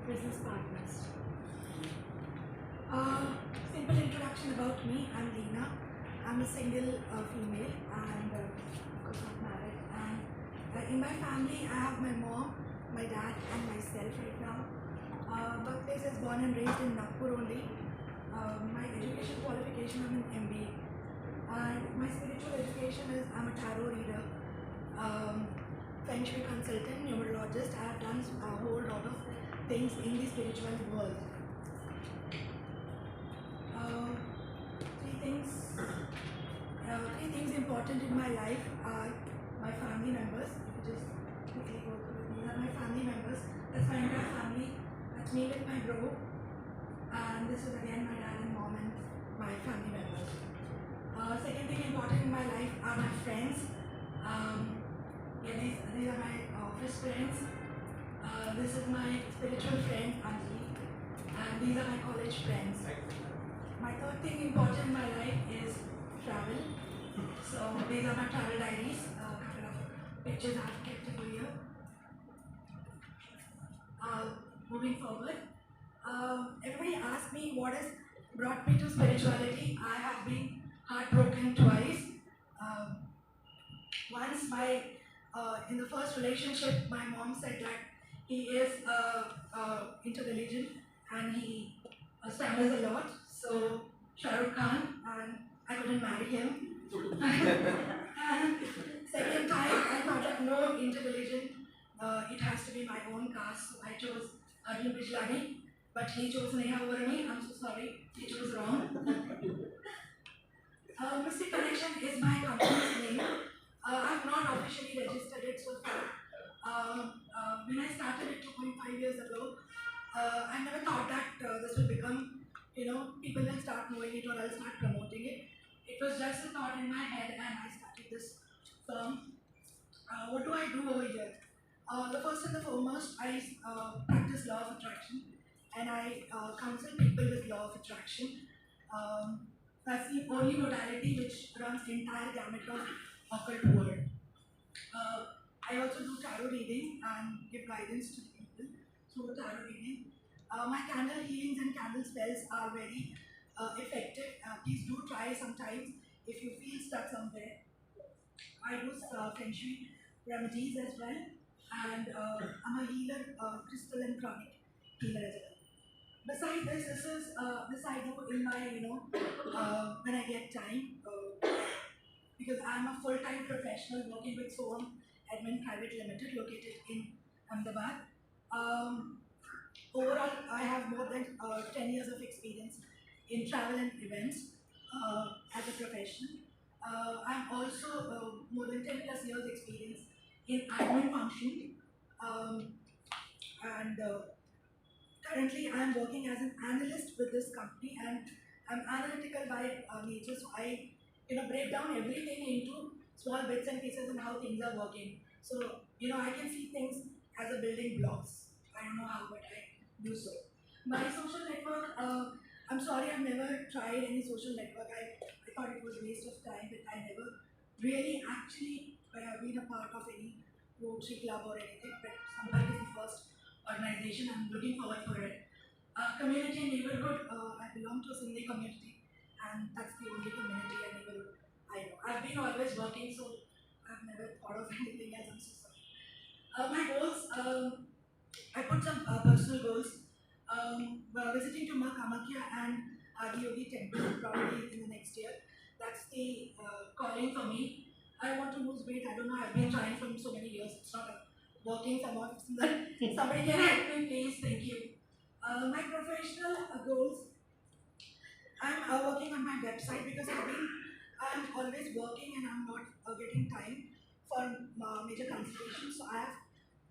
business partners. Simple introduction about me. I'm Leena. I'm a single female and of course not married. And in my family, I have my mom, my dad, and myself right now. Birthplace is born and raised in Nagpur only. My education qualification, I'm an MBA. And my spiritual education is I'm a tarot reader, Feng Shui consultant, numerologist. I have done a whole lot of things in the spiritual world. Three things important in my life are my family members. If you just quickly go through, these are my family members. That's my entire family. That's me with my bro. And this is again my dad and mom and my family members. Second thing important in my life are my friends. These are my office friends. This is my spiritual friend Anjali, and these are my college friends. My third thing important in my life is travel. So these are my travel diaries. A couple of pictures I've kept over here. Moving forward, everybody asks me what has brought me to spirituality. I have been heartbroken twice. Once in the first relationship, my mom said that he is into religion and he stammers a lot. So Shah Rukh Khan, and I couldn't marry him. And second time, I thought that no, into religion, it has to be my own caste. So I chose Arjun Bijlani, but he chose Neha over me. I'm so sorry, he chose wrong. Mysstic Connection is my company's name. I've not officially registered it so far. When I started it 2.5 years ago, I never thought that this will become, people will start knowing it or I'll start promoting it. It was just a thought in my head and I started this firm. What do I do over here? The first and the foremost, I practice law of attraction and I counsel people with law of attraction. That's the only modality which runs the entire gamut of occult world. I also do tarot reading and give guidance to people through tarot reading. My candle healings and candle spells are very effective. Please do try sometimes if you feel stuck somewhere. I do Feng Shui remedies as well, and I'm a healer, crystal and chronic healer as well. Besides this I do in my, when I get time, because I'm a full-time professional working with Soham Admin Private Limited located in Ahmedabad. Overall, I have more than 10 years of experience in travel and events as a profession. I'm also more than 10 plus years experience in admin function. And currently, I'm working as an analyst with this company, and I'm analytical by nature. So I, break down everything into small bits and pieces and how things are working. So I can see things as a building blocks. I don't know how, but I do so. My social network. I'm sorry, I've never tried any social network. I thought it was a waste of time, but I never really actually been a part of any Rotary Club or anything. But Sampark is the first organization. I'm looking forward for it. Community and neighborhood. I belong to a Sindhi community, and that's the only community and neighborhood I know. I've been always working, so I've never thought of anything else. I'm so sorry. My goals. I put some personal goals. Visiting to Ma Kamakya and Adiyogi temple probably in the next year. That's the calling for me. I want to lose weight. I don't know. I've been trying for so many years. It's not working. Somebody can help me, please. Thank you. My professional goals. I'm working on my website because I'm always working and I'm not getting time for major consultations. So I have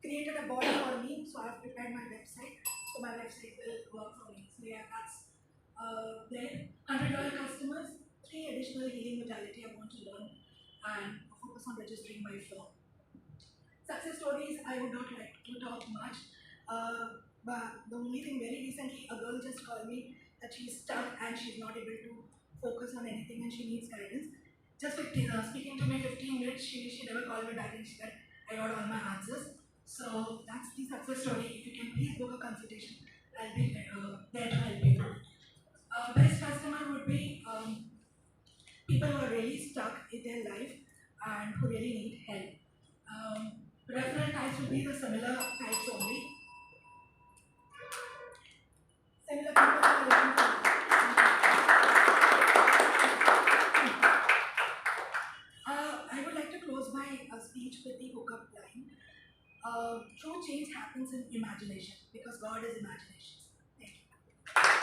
created a body for me. So I have prepared my website. So my website will work for me. So yeah, that's there. 100 loyal customers, 3 additional healing modality I want to learn and focus on registering my firm. Success stories, I would not like to talk much. But the only thing very recently, a girl just called me that she's stuck and she's not able to focus on anything and she needs guidance. Just speaking to me 15 minutes, she never called me back and she said, I got all my answers. So that's the success story. If you can please book a consultation. I'll be there to help you. Best customer would be people who are really stuck in their life and who really need help. Referral types would be the similar types only. Similar people who are looking for. I would like to close my speech with the hookup line. True change happens in imagination because God is imagination.